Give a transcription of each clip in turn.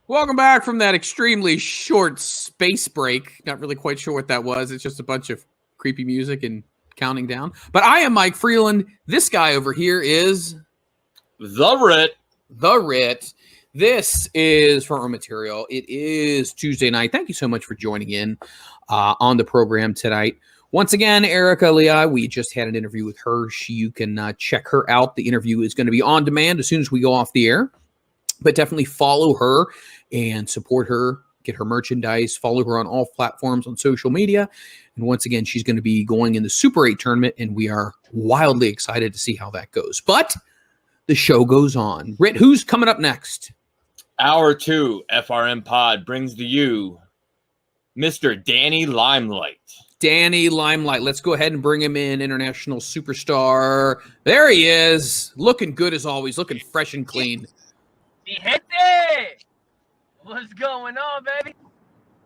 Welcome back from that extremely short space break. Not really quite sure what that was. It's just a bunch of creepy music and counting down. But I am Mike Freland. This guy over here is The Ritt. The Ritt. This is Front Row Material. It is Tuesday night. Thank you so much for joining in on the program tonight. Once again, Erica Leah, we just had an interview with her. You can check her out. The interview is going to be on demand as soon as we go off the air. But definitely follow her and support her, get her merchandise, follow her on all platforms on social media. And once again, she's going to be going in the Super 8 tournament, and we are wildly excited to see how that goes. But the show goes on. Ritt, who's coming up next? Hour 2, FRM Pod brings to you Mr. Danny Limelight. Danny Limelight. Let's go ahead and bring him in, international superstar. There he is, looking good as always, looking fresh and clean. Mi gente! What's going on, baby?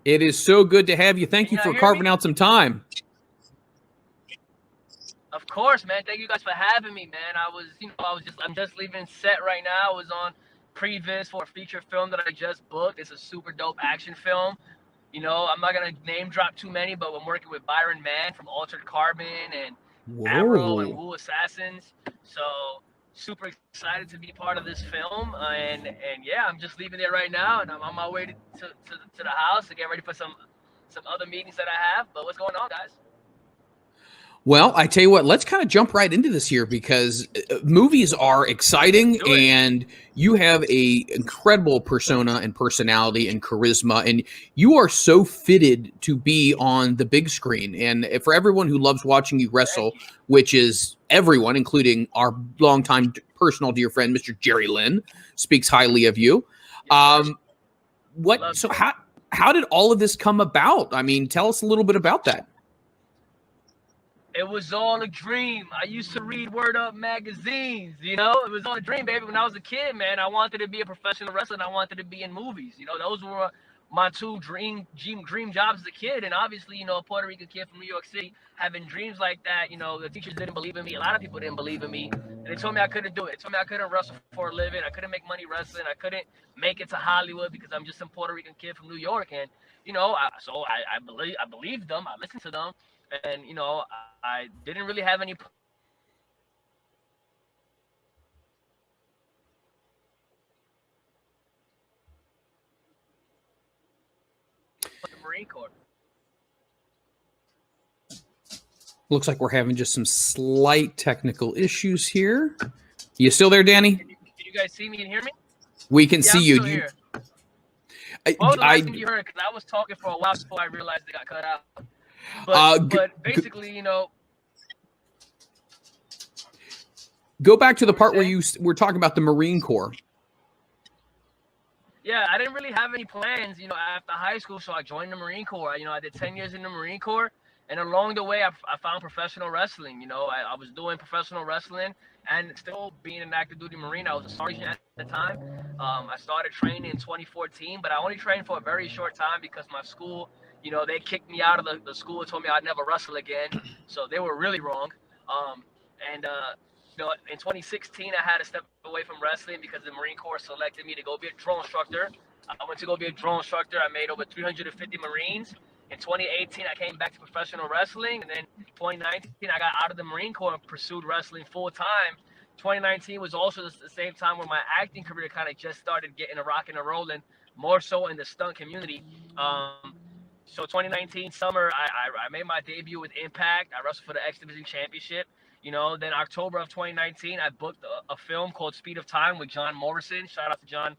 It is so good to have you. Thank you for carving out some time. Of course, man. Thank you guys for having me, man. I'm just leaving set right now. I was on previs for a feature film that I just booked. It's a super dope action film. You know, I'm not gonna name drop too many, but I'm working with Byron Mann from Altered Carbon and Arrow and Wu Assassins. So super excited to be part of this film, and yeah, I'm just leaving there right now, and I'm on my way to the house to get ready for some other meetings that I have. But what's going on, guys? Well, I tell you what, let's kind of jump right into this here because movies are exciting, and you have a incredible persona and personality and charisma, and you are so fitted to be on the big screen. And for everyone who loves watching you wrestle, which is everyone, including our longtime personal dear friend, Mr. Jerry Lynn, speaks highly of you. How did all of this come about? I mean, tell us a little bit about that. It was all a dream. I used to read Word Up magazines, you know? It was all a dream, baby. When I was a kid, man, I wanted to be a professional wrestler, and I wanted to be in movies. You know, those were my two dream jobs as a kid. And obviously, you know, a Puerto Rican kid from New York City having dreams like that, you know, the teachers didn't believe in me. A lot of people didn't believe in me. And they told me I couldn't do it. They told me I couldn't wrestle for a living. I couldn't make money wrestling. I couldn't make it to Hollywood because I'm just some Puerto Rican kid from New York. And, you know, I believed them. I listened to them. And, you know, I didn't really have any Marine Corps. Looks like we're having just some slight technical issues here. You still there, Danny? Can you guys see me and hear me? We can see you. I think you heard it because I was talking for a while before I realized it got cut out. But basically, you know. Go back to the part where you were talking about the Marine Corps. Yeah, I didn't really have any plans, you know, after high school, so I joined the Marine Corps. You know, I did 10 years in the Marine Corps, and along the way, I found professional wrestling. You know, I was doing professional wrestling and still being an active duty Marine. I was a sergeant at the time. I started training in 2014, but I only trained for a very short time because my school, you know, they kicked me out of the school and told me I'd never wrestle again. So they were really wrong. You know, in 2016, I had to step away from wrestling because the Marine Corps selected me to go be a drill instructor. I went to go be a drill instructor. I made over 350 Marines. In 2018, I came back to professional wrestling. And then 2019, I got out of the Marine Corps and pursued wrestling full time. 2019 was also the same time where my acting career kind of just started getting a rocking and rolling, more so in the stunt community. So 2019 summer, I made my debut with Impact. I wrestled for the X Division Championship. You know, then October of 2019, I booked a film called Speed of Time with John Morrison. Shout out to John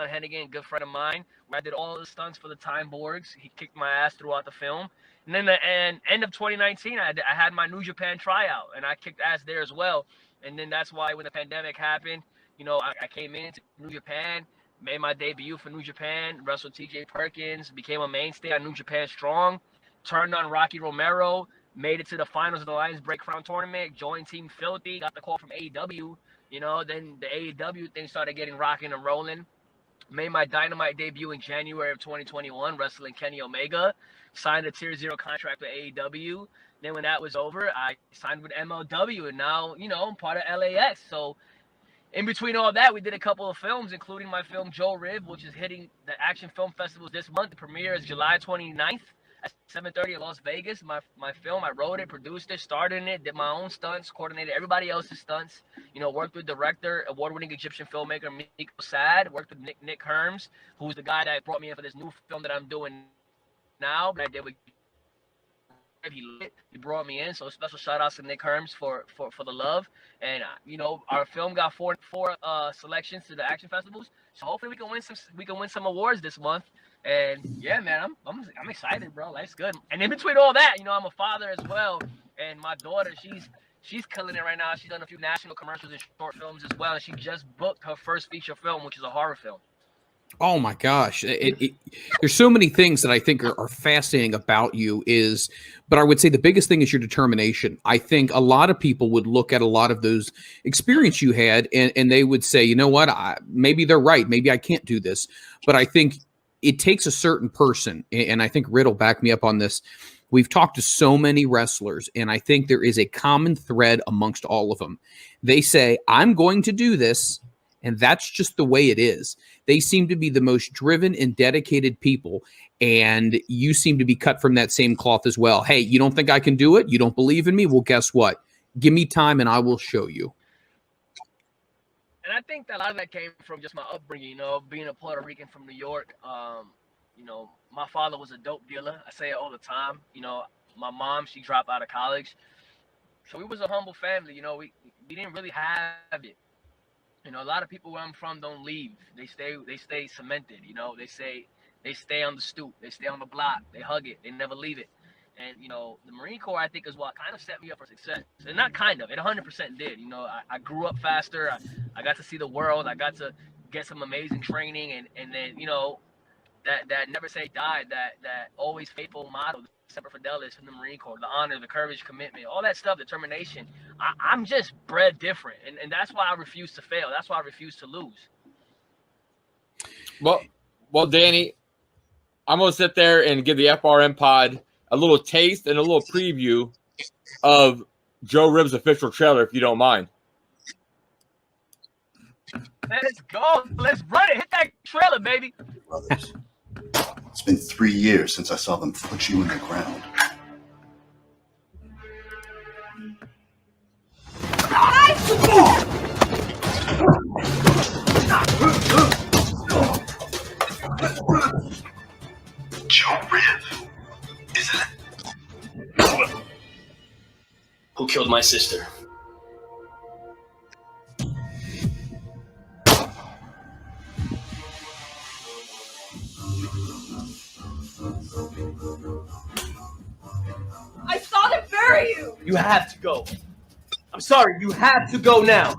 Hennigan, good friend of mine, where I did all the stunts for the Time Borgs. He kicked my ass throughout the film. And then the end of 2019, I had my New Japan tryout, and I kicked ass there as well. And then that's why when the pandemic happened, you know, I came into New Japan, made my debut for New Japan, wrestled TJ Perkins, became a mainstay on New Japan Strong, turned on Rocky Romero, made it to the finals of the Lions Break Crown tournament, joined Team Filthy, got the call from AEW. You know, then the AEW thing started getting rocking and rolling. Made my Dynamite debut in January of 2021, wrestling Kenny Omega. Signed a Tier 0 contract with AEW. Then when that was over, I signed with MLW, and now, you know, I'm part of LAX. So in between all that, we did a couple of films, including my film Joe Rib, which is hitting the action film festivals this month. The premiere is July 29th at 7:30 in Las Vegas. My film, I wrote it, produced it, starred in it, did my own stunts, coordinated everybody else's stunts. Worked with director, award-winning Egyptian filmmaker Miko Sad. Worked with Nick Herms, who's the guy that brought me in for this new film that I'm doing now. But I did with he brought me in, so special shout outs to Nick Herms for the love. And our film got four selections to the action festivals, so hopefully we can win some awards this month. And yeah, man, I'm excited, bro. Life's good. And in between all that, I'm a father as well, and my daughter, she's killing it right now. She's done a few national commercials and short films as well, and she just booked her first feature film, which is a horror film. Oh my gosh. There's so many things that I think are fascinating about you but I would say the biggest thing is your determination. I think a lot of people would look at a lot of those experience you had and they would say, you know what, maybe they're right. Maybe I can't do this. But I think it takes a certain person. And I think Ritt will back me up on this. We've talked to so many wrestlers, and I think there is a common thread amongst all of them. They say, I'm going to do this. And that's just the way it is. They seem to be the most driven and dedicated people. And you seem to be cut from that same cloth as well. Hey, you don't think I can do it? You don't believe in me? Well, guess what? Give me time and I will show you. And I think that a lot of that came from just my upbringing, being a Puerto Rican from New York. My father was a dope dealer. I say it all the time. My mom, she dropped out of college. So we was a humble family. We didn't really have it. A lot of people where I'm from don't leave. They stay cemented. They stay on the stoop. They stay on the block. They hug it. They never leave it. And, the Marine Corps, I think, is what kind of set me up for success. And not kind of. It 100% did. I grew up faster. I got to see the world. I got to get some amazing training. And then, that never say die, that always faithful motto, Semper Fidelis from the Marine Corps, the honor, the courage, commitment, all that stuff, determination. I'm just bred different. And that's why I refuse to fail. That's why I refuse to lose. Well, Danny, I'm going to sit there and give the FRM pod a little taste and a little preview of Joe Rib's official trailer, if you don't mind. Let's go. Let's run it. Hit that trailer, baby. Brothers. It's been 3 years since I saw them put you in the ground. Joe Rib, isn't it? Who killed my sister? I saw them bury you! You have to go. I'm sorry, you have to go now.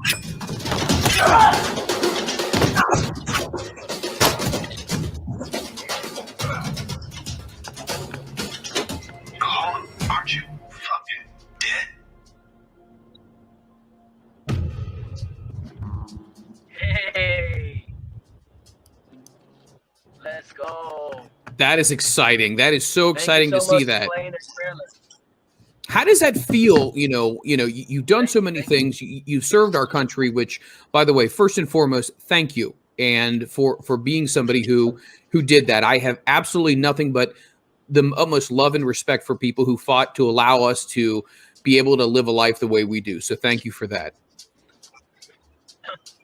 Colin, aren't you fucking dead? Hey. Let's go. That is exciting. That is so exciting Thank to you so see much that. for playing this trailer. How does that feel? You've done so many things. You've served our country, which, by the way, first and foremost, thank you. And for being somebody who did that. I have absolutely nothing but the utmost love and respect for people who fought to allow us to be able to live a life the way we do. So thank you for that.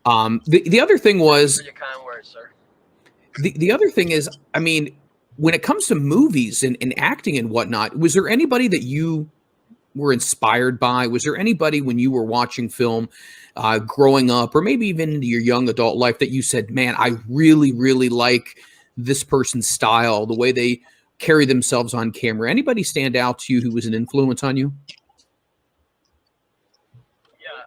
The other thing was, For your kind words, sir. the other thing is, I mean, when it comes to movies and acting and whatnot, was there anybody that you were inspired by? Was there anybody when you were watching film growing up, or maybe even into your young adult life, that you said, man, I really, really like this person's style, the way they carry themselves on camera? Anybody stand out to you who was an influence on you? Yeah.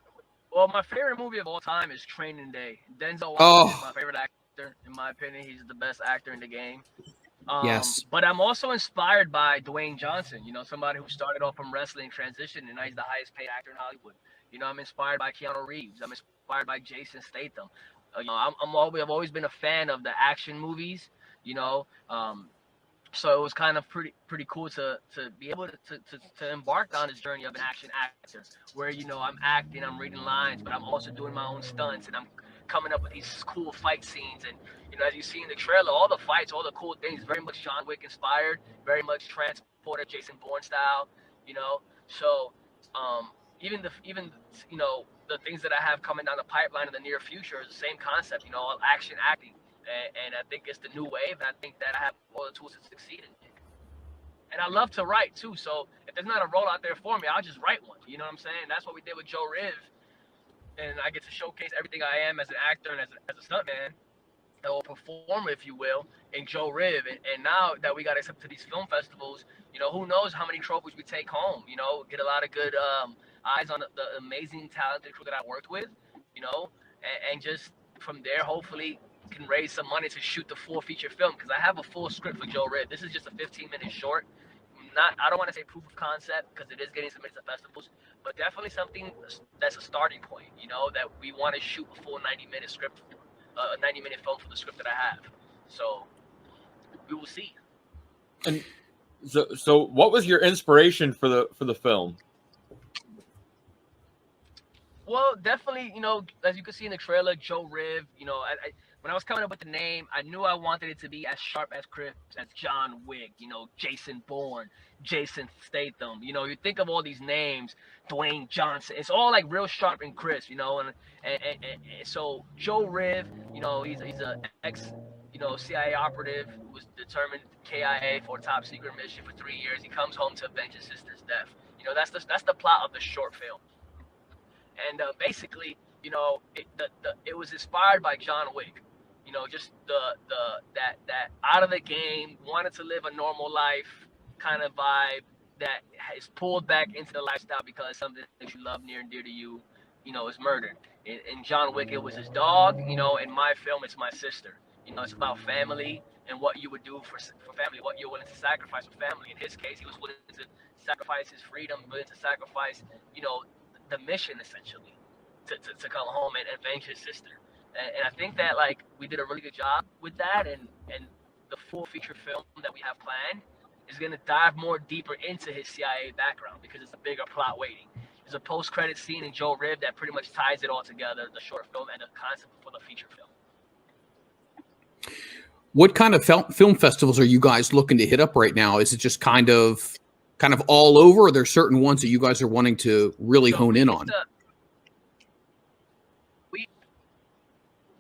Well, my favorite movie of all time is Training Day. Denzel Oh. Washington is my favorite actor. In my opinion, he's the best actor in the game. Yes. But I'm also inspired by Dwayne Johnson, somebody who started off from wrestling, transitioned, and now he's the highest paid actor in Hollywood. I'm inspired by Keanu Reeves. I'm inspired by Jason Statham. I've always been a fan of the action movies. So it was kind of pretty cool to be able to embark on this journey of an action actor, where I'm acting, I'm reading lines, but I'm also doing my own stunts, and I'm coming up with these cool fight scenes. And as you see in the trailer, all the fights, all the cool things, very much John Wick inspired, very much transported Jason Bourne style. So even the things that I have coming down the pipeline in the near future is the same concept, action acting. And I think it's the new wave, and I think that I have all the tools to succeed in it. And I love to write too, so if there's not a role out there for me, I'll just write one. You know what I'm saying? That's what we did with Joe Riv, and I get to showcase everything I am as an actor and as a stuntman, or performer, if you will, in Joe Riv. And now that we got accepted to these film festivals, who knows how many trophies we take home. Get a lot of good eyes on the amazing, talented crew that I worked with. And just from there, hopefully, can raise some money to shoot the full feature film, because I have a full script for Joe Riv. This is just a 15-minute short. I don't want to say proof of concept, because it is getting submitted to festivals, but definitely something that's a starting point. That we want to shoot a full 90-minute script, a 90-minute film for the script that I have. So we will see. And so what was your inspiration for the film? Well, definitely, as you can see in the trailer, Joe Riv, when I was coming up with the name, I knew I wanted it to be as sharp as crisp as John Wick, Jason Bourne, Jason Statham. You think of all these names, Dwayne Johnson. It's all like real sharp and crisp, and so Joe Riv, he's a ex, CIA operative who was determined KIA for a top secret mission for 3 years. He comes home to avenge his sister's death. That's the plot of the short film. And basically, it was inspired by John Wick. Just that out of the game, wanted to live a normal life kind of vibe that is pulled back into the lifestyle because something that you love near and dear to you, is murdered. In John Wick, it was his dog. In my film, it's my sister. It's about family and what you would do for family, what you're willing to sacrifice for family. In his case, he was willing to sacrifice his freedom, willing to sacrifice, the mission essentially to come home and avenge his sister. And I think that we did a really good job with that, and the full feature film that we have planned is going to dive more deeper into his CIA background, because it's a bigger plot waiting. There's a post-credit scene in Joe Riv that pretty much ties it all together, the short film and the concept for the feature film. What kind of film festivals are you guys looking to hit up right now? Is it just kind of all over, or are there certain ones that you guys are wanting to really hone in on?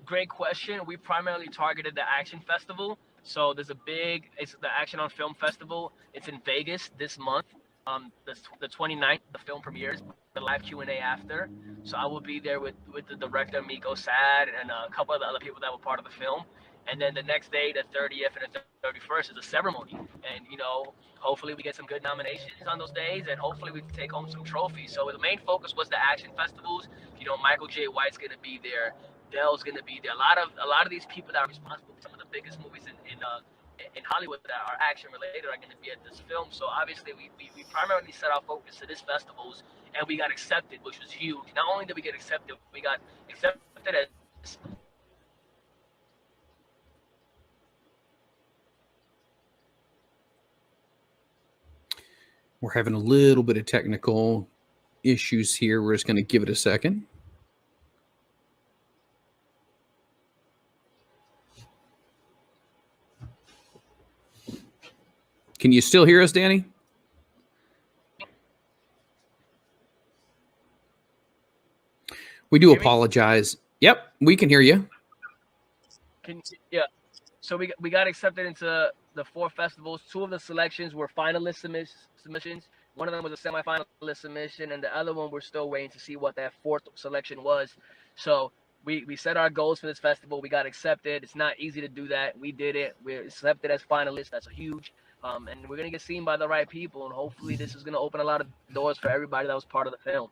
Great question. We primarily targeted the Action Festival. So it's the Action on Film Festival. It's in Vegas this month. The 29th, the film premieres, the live Q&A after. So I will be there with the director, Miko Sad, and a couple of the other people that were part of the film. And then the next day, the 30th and the 31st, is a ceremony. And, hopefully we get some good nominations on those days, and hopefully we can take home some trophies. So the main focus was the Action Festivals. Michael J. White's going to be there. Dell's going to be there. A lot of these people that are responsible for some of the biggest movies in Hollywood that are action related are going to be at this film. So obviously we primarily set our focus to these festivals, and we got accepted, which was huge. Not only did we get accepted, we got accepted as We're having a little bit of technical issues here. We're just going to give it a second. Can you still hear us, Danny? We do apologize. Yep, we can hear you. Yeah. So we got accepted into the 4 festivals. 2 of the selections were finalist submissions. One of them was a semifinalist submission, and the other one we're still waiting to see what that 4th selection was. So we set our goals for this festival. We got accepted. It's not easy to do that. We did it. We're accepted as finalists. That's a huge. And we're going to get seen by the right people, and hopefully this is going to open a lot of doors for everybody that was part of the film.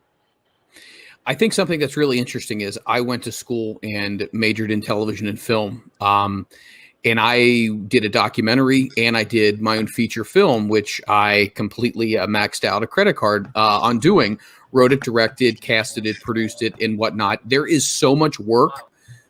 I think something that's really interesting is I went to school and majored in television and film. And I did a documentary, and I did my own feature film, which I completely maxed out a credit card on doing. Wrote it, directed, casted it, produced it, and whatnot. There is so much work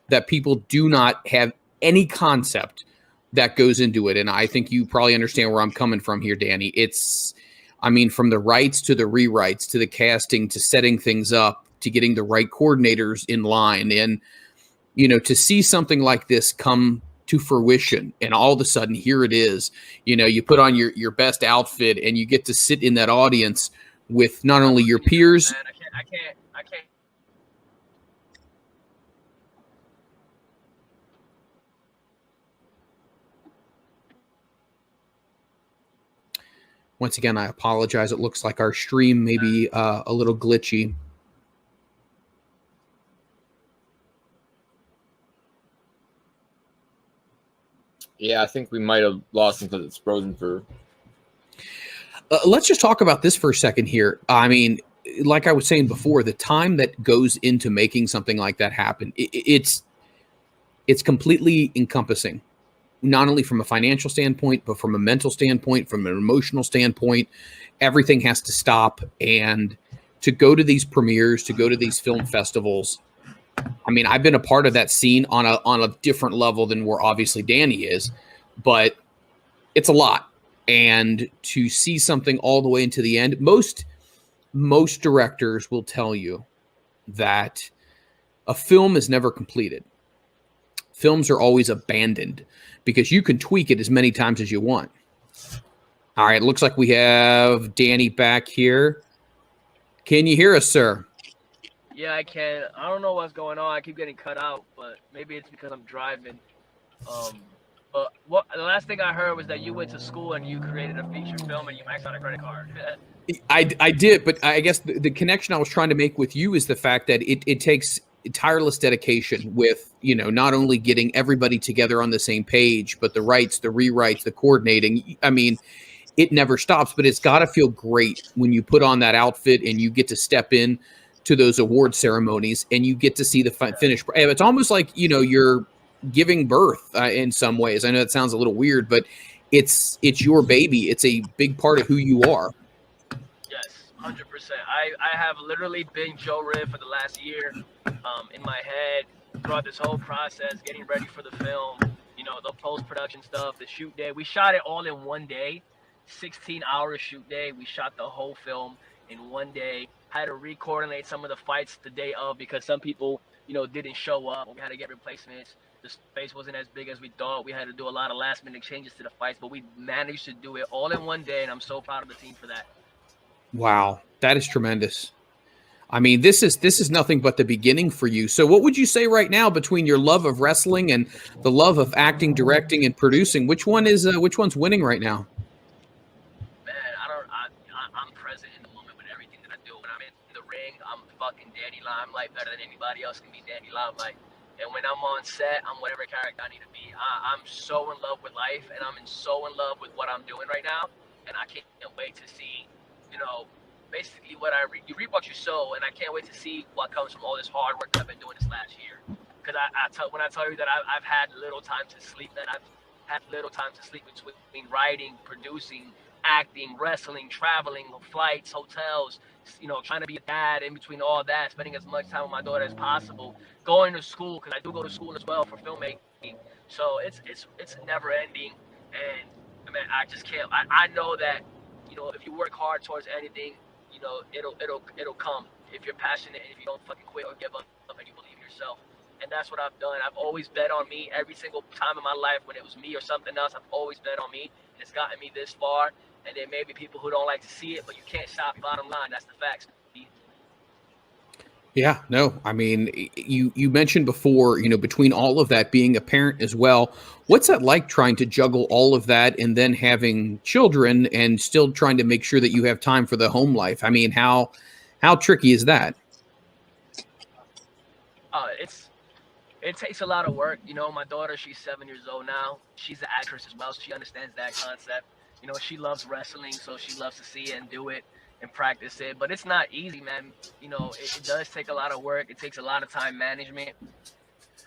that people do not have any concept that goes into it. And I think you probably understand where I'm coming from here, Danny. It's, I mean, from the writes to the rewrites to the casting to setting things up to getting the right coordinators in line. And, you know, to see something like this come to fruition and all of a sudden here it is, you know, you put on your best outfit and you get to sit in that audience with not only your peers. Man, I can't. Once again, I apologize. It looks like our stream may be a little glitchy. Yeah, I think we might have lost him because it's frozen for. Let's just talk about this for a second here. I mean, like I was saying before, the time that goes into making something like that happen, it's completely encompassing, not only from a financial standpoint, but from a mental standpoint, from an emotional standpoint. Everything has to stop. And to go to these premieres, to go to these film festivals, I mean, I've been a part of that scene on a different level than where obviously Danny is, but it's a lot. And to see something all the way into the end, most directors will tell you that a film is never completed. Films are always abandoned because you can tweak it as many times as you want. All right, looks like we have Danny back here. Can you hear us, sir? Yeah, I can. I don't know what's going on. I keep getting cut out, but maybe it's because I'm driving. But the last thing I heard was that you went to school and you created a feature film and you maxed out a credit card. I did, but I guess the connection I was trying to make with you is the fact that it takes tireless dedication with, you know, not only getting everybody together on the same page, but the writes, the rewrites, the coordinating. I mean, it never stops, but it's got to feel great when you put on that outfit and you get to step in to those award ceremonies and you get to see the finished. It's almost like, you know, you're giving birth in some ways. I know that sounds a little weird, but it's your baby. It's a big part of who you are. Yes, 100%. I have literally been Joe Ritt for the last year, in my head throughout this whole process, getting ready for the film. You know, the post-production stuff, the shoot day. We shot it all in one day, 16-hour shoot day. We shot the whole film in one day. Had to re-coordinate some of the fights the day of because some people, you know, didn't show up. We had to get replacements. The space wasn't as big as we thought. We had to do a lot of last-minute changes to the fights, but we managed to do it all in one day, and I'm so proud of the team for that. Wow, that is tremendous. I mean, this is nothing but the beginning for you. So what would you say right now between your love of wrestling and the love of acting, directing, and producing? Which one's winning right now? Man, I'm present in the moment with everything that I do. When I'm in the ring, I'm fucking Danny Limelight, better than anybody else can be Danny Limelight. And when I'm on set, I'm whatever character I need to be. I'm so in love with life, and I'm so in love with what I'm doing right now. And I can't wait to see, you know, basically what you reap what you sow, and I can't wait to see what comes from all this hard work that I've been doing this last year. Because when I tell you that I've had little time to sleep, that I've had little time to sleep between writing, producing, acting, wrestling, traveling, flights, hotels, you know, trying to be a dad in between all that, spending as much time with my daughter as possible, going to school, because I do go to school as well for filmmaking. So it's never ending, and I mean, I just can't. I know that, you know, if you work hard towards anything, you know, it'll come. If you're passionate, and if you don't fucking quit or give up, and you believe in yourself. And that's what I've done. I've always bet on me every single time in my life. When it was me or something else, I've always bet on me. And it's gotten me this far. And there may be people who don't like to see it, but you can't stop. Bottom line, that's the facts. Yeah, no, I mean, you mentioned before, you know, between all of that, being a parent as well. What's that like, trying to juggle all of that and then having children and still trying to make sure that you have time for the home life? I mean, how tricky is that? It takes a lot of work. You know, my daughter, she's 7 years old now. She's an actress as well. So she understands that concept. You know, she loves wrestling, so she loves to see it and do it and practice it. But it's not easy, man. You know, it does take a lot of work. It takes a lot of time management.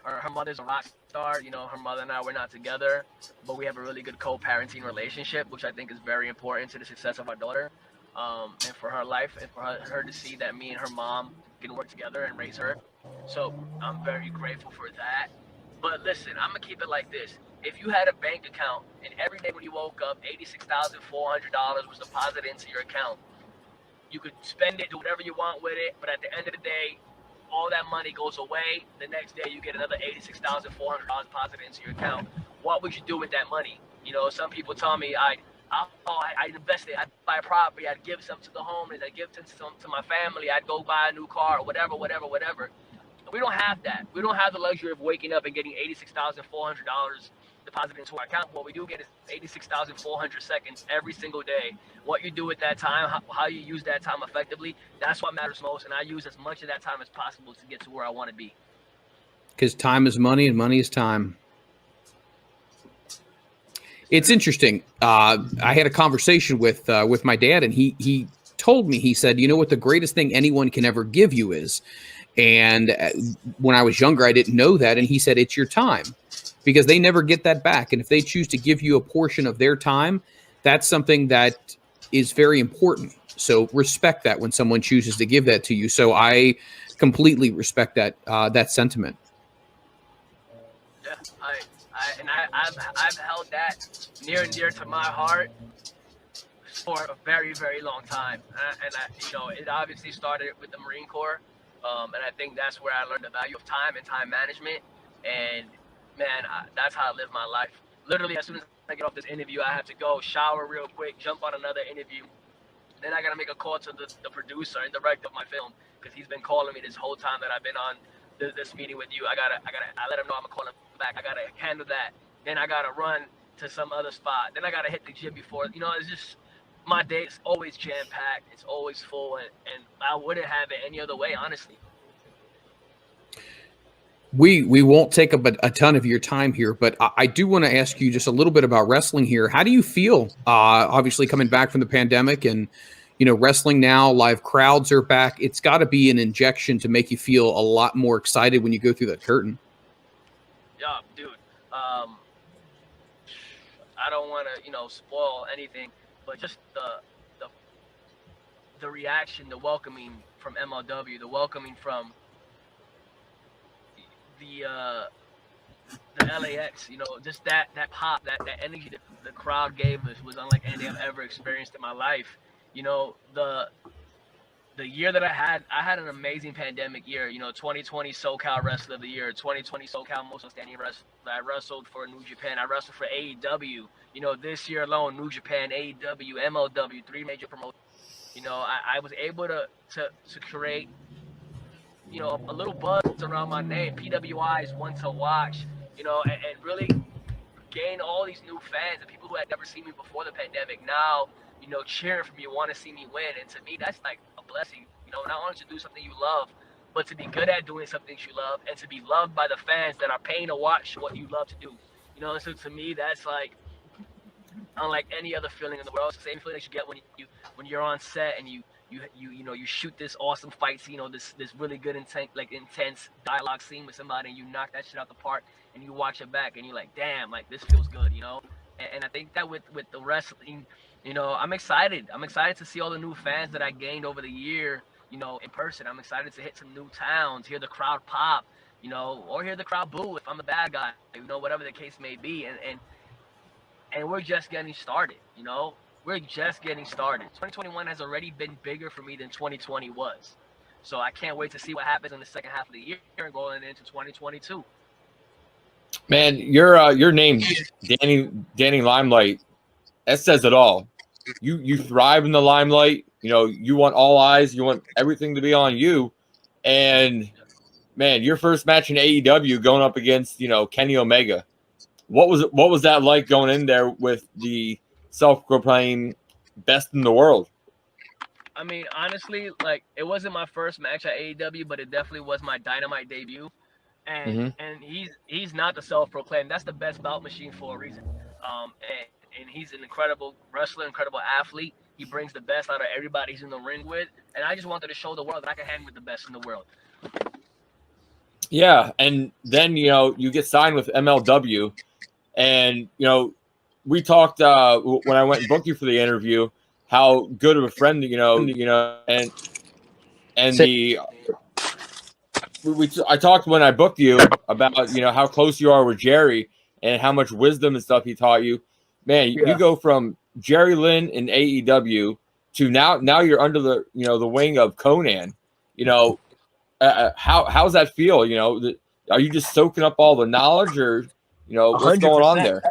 Her mother's a rock star. You know, her mother and I, we're not together, but we have a really good co-parenting relationship, which I think is very important to the success of our daughter, and for her life, and for her to see that me and her mom can work together and raise her. So I'm very grateful for that. But listen, I'm gonna keep it like this. if you had a bank account and every day when you woke up, $86,400 was deposited into your account, you could spend it, do whatever you want with it, but at the end of the day, all that money goes away. The next day, you get another $86,400 deposited into your account. What would you do with that money? You know, some people tell me I invest it. I'd buy a property. I'd give some to the homeless. I'd give some to my family. I'd go buy a new car or whatever. We don't have that. We don't have the luxury of waking up and getting $86,400 deposited into our account. What we do get is 86,400 seconds every single day. What you do with that time, how you use that time effectively, that's what matters most. And I use as much of that time as possible to get to where I want to be. Because time is money and money is time. It's interesting. I had a conversation with my dad, and he told me, he said, you know what the greatest thing anyone can ever give you is? And when I was younger, I didn't know that. And he said, it's your time, because they never get that back. And if they choose to give you a portion of their time, that's something that is very important. So respect that when someone chooses to give that to you. So I completely respect that sentiment. Yeah, I've held that near and dear to my heart for a very, very long time. And it obviously started with the Marine Corps. And I think that's where I learned the value of time and time management. And man, that's how I live my life. Literally, as soon as I get off this interview, I have to go shower real quick, jump on another interview. Then I got to make a call to the producer and director of my film, because he's been calling me this whole time that I've been on this meeting with you. I let him know I'm gonna call him back. I gotta handle that. Then I gotta run to some other spot. Then I gotta hit the gym before. It's just, my day is always jam packed. It's always full, and I wouldn't have it any other way, honestly. We won't take up a ton of your time here, but I do want to ask you just a little bit about wrestling here. How do you feel, obviously coming back from the pandemic, and, wrestling now, live crowds are back. It's got to be an injection to make you feel a lot more excited when you go through that curtain. Yeah, dude. I don't want to, spoil anything, but just the reaction, the welcoming from MLW, the welcoming from the LAX, just that pop, that energy that the crowd gave us was unlike anything I've ever experienced in my life. The year that I had an amazing pandemic year. 2020 SoCal Wrestler of the Year, 2020 SoCal Most Outstanding Wrestler. I wrestled for New Japan. I wrestled for AEW. This year alone, New Japan, AEW, MLW, 3 major promotions. I was able to create, a little buzz around my name. PWI is one to watch, and really gain all these new fans and people who had never seen me before the pandemic. Now, cheering for me, want to see me win. And to me, that's like a blessing, not only to do something you love, but to be good at doing something you love, and to be loved by the fans that are paying to watch what you love to do. So to me, that's like unlike any other feeling in the world. It's the same feeling that you get when you're on set and you shoot this awesome fight scene, this really good intense dialogue scene with somebody, and you knock that shit out the park, and you watch it back and you're like, damn, like this feels good, And I think that with the wrestling, I'm excited. I'm excited to see all the new fans that I gained over the year, in person. I'm excited to hit some new towns, hear the crowd pop, or hear the crowd boo if I'm the bad guy, whatever the case may be. And we're just getting started, We're just getting started. 2021 has already been bigger for me than 2020 was. So I can't wait to see what happens in the second half of the year and going into 2022. Man, your name, Danny Limelight, that says it all. You thrive in the limelight. You want all eyes. You want everything to be on you. And man, your first match in AEW going up against Kenny Omega. What was that like going in there with the self-proclaimed best in the world? I mean, honestly, it wasn't my first match at AEW, but it definitely was my Dynamite debut. And he's not the self-proclaimed. That's the best bout machine for a reason. And he's an incredible wrestler, incredible athlete. He brings the best out of everybody he's in the ring with. And I just wanted to show the world that I can hang with the best in the world. Yeah, and then you get signed with MLW, and we talked when I went and booked you for the interview, how good of a friend I talked when I booked you about how close you are with Jerry, and how much wisdom and stuff he taught you. Man, Yeah. you go from Jerry Lynn in AEW to now you're under the the wing of Conan. How's that feel? Are you just soaking up all the knowledge, or what's going on 100%. there?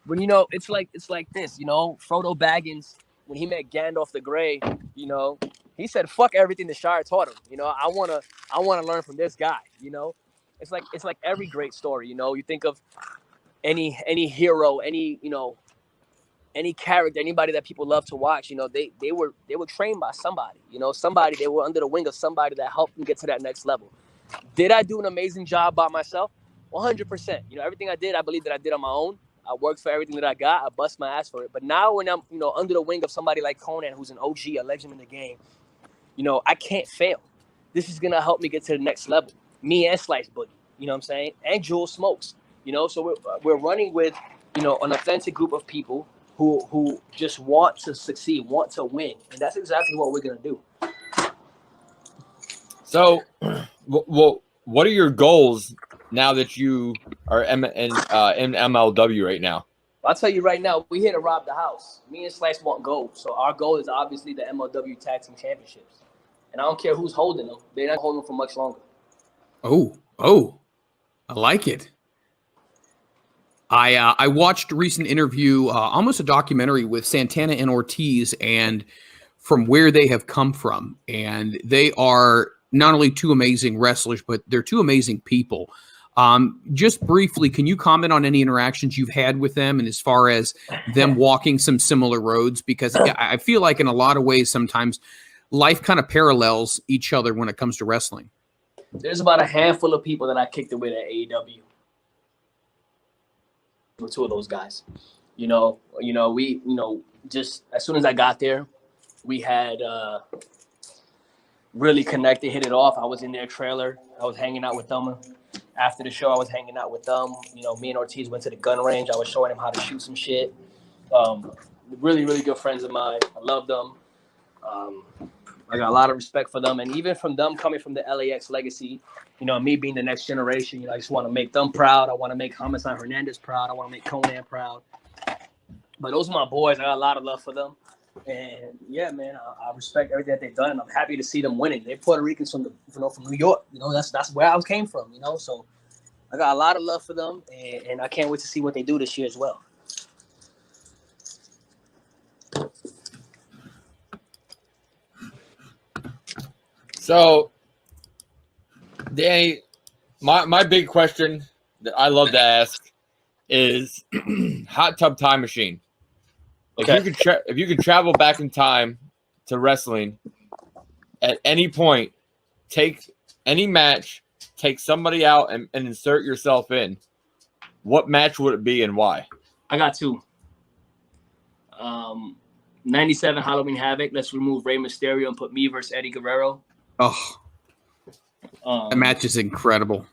When it's like this, Frodo Baggins, when he met Gandalf the Grey, he said fuck everything the Shire taught him. I wanna learn from this guy. It's like every great story. You think of any hero, any character, anybody that people love to watch. They were trained by somebody. Somebody, they were under the wing of somebody that helped them get to that next level. Did I do an amazing job by myself? 100%. Everything I did, I believe that I did on my own. I worked for everything that I got. I bust my ass for it. But now when I'm, under the wing of somebody like Conan, who's an OG, a legend in the game, I can't fail. This is going to help me get to the next level. Me and Slice Boogie, you know what I'm saying? And Jewel Smokes, So we're running with, an authentic group of people who just want to succeed, want to win. And that's exactly what we're going to do. So, what are your goals now that you are in MLW right now? I'll tell you right now, we here to rob the house. Me and Slice want gold. So our goal is obviously the MLW Tag Team Championships. And I don't care who's holding them. They're not holding them for much longer. Oh, I like it. I watched a recent interview, almost a documentary with Santana and Ortiz, and from where they have come from. And they are not only two amazing wrestlers, but they're two amazing people. Just briefly, can you comment on any interactions you've had with them, and as far as them walking some similar roads? Because I feel like in a lot of ways, sometimes life kind of parallels each other when it comes to wrestling. There's about a handful of people that I kicked it with at AEW. With two of those guys, we just as soon as I got there, we had really connected, hit it off. I was in their trailer. I was hanging out with them. After the show, I was hanging out with them. Me and Ortiz went to the gun range. I was showing him how to shoot some shit. Really, really good friends of mine. I love them. I got a lot of respect for them. And even from them coming from the LAX legacy, me being the next generation, I just want to make them proud. I want to make Homicide Hernandez proud. I want to make Conan proud. But those are my boys. I got a lot of love for them. And yeah, man, I respect everything that they've done. And I'm happy to see them winning. They're Puerto Ricans from New York. That's where I came from, So I got a lot of love for them. And I can't wait to see what they do this year as well. So, Danny, my big question that I love to ask is hot tub time machine. Okay. If you could travel back in time to wrestling at any point, take any match, take somebody out and insert yourself in, what match would it be and why? I got two. 97 Halloween Havoc. Let's remove Rey Mysterio and put me versus Eddie Guerrero. Oh, the match is incredible.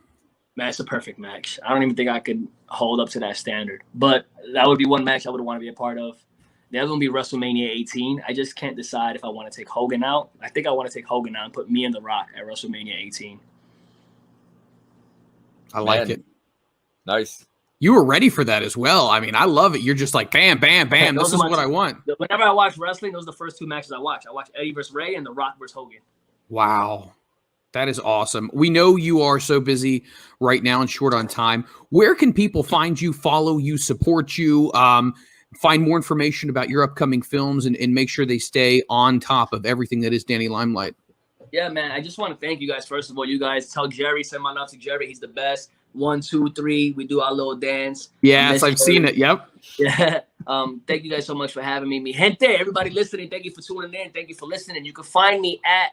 Man, it's a perfect match. I don't even think I could hold up to that standard. But that would be one match I would want to be a part of. The other one would be WrestleMania 18. I just can't decide if I want to take Hogan out. I think I want to take Hogan out and put me and The Rock at WrestleMania 18. I like it. Nice. You were ready for that as well. I mean, I love it. You're just like, bam, bam, bam. This is what I want. Whenever I watch wrestling, those are the first two matches I watch. I watch Eddie versus Ray and The Rock versus Hogan. Wow. That is awesome. We know you are so busy right now and short on time. Where can people find you, follow you, support you, find more information about your upcoming films, and make sure they stay on top of everything that is Danny Limelight? Yeah, man. I just want to thank you guys. First of all, you guys tell Jerry, send my love to Jerry. He's the best. 1, 2, 3. We do our little dance. Yes, I've seen it. Yep. Yeah. Thank you guys so much for having me. Mi gente, everybody listening, thank you for tuning in. Thank you for listening. You can find me at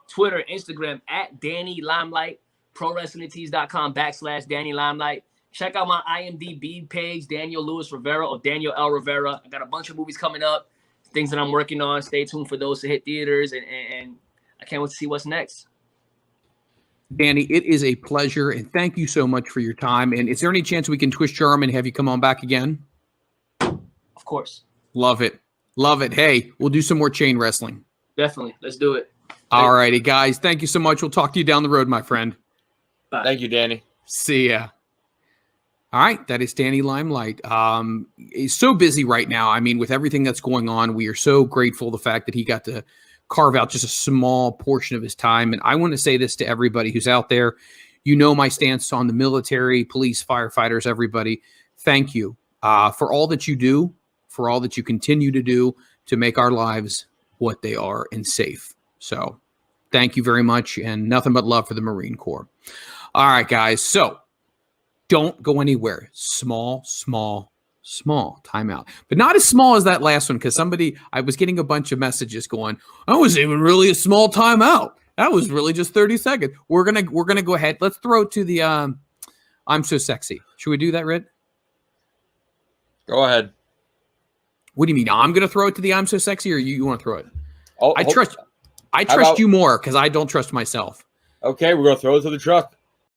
Twitter, Instagram, at Danny Limelight, ProWrestlingTees.com/Danny Limelight. Check out my IMDb page, Daniel Lewis Rivera or Daniel L. Rivera. I got a bunch of movies coming up, things that I'm working on. Stay tuned for those to hit theaters, and I can't wait to see what's next. Danny, it is a pleasure, and thank you so much for your time. And is there any chance we can twist your arm and have you come on back again? Of course. Love it. Love it. Hey, we'll do some more chain wrestling. Definitely. Let's do it. All righty, guys. Thank you so much. We'll talk to you down the road, my friend. Bye. Thank you, Danny. See ya. All right, that is Danny Limelight. He's so busy right now. I mean, with everything that's going on, we are so grateful the fact that he got to carve out just a small portion of his time. And I want to say this to everybody who's out there. You know my stance on the military, police, firefighters, everybody. Thank you for all that you do, for all that you continue to do to make our lives what they are and safe. So thank you very much, and nothing but love for the Marine Corps. All right, guys. So don't go anywhere. Small timeout, but not as small as that last one. Because I was getting a bunch of messages going, "I wasn't even really a small timeout. That was really just 30 seconds." We're gonna go ahead. Let's throw it to the I'm so sexy. Should we do that, Ritt? Go ahead. What do you mean? I'm gonna throw it to the I'm so sexy, or you want to throw it? Oh, I trust you more because I don't trust myself. Okay, we're gonna throw it to the truck.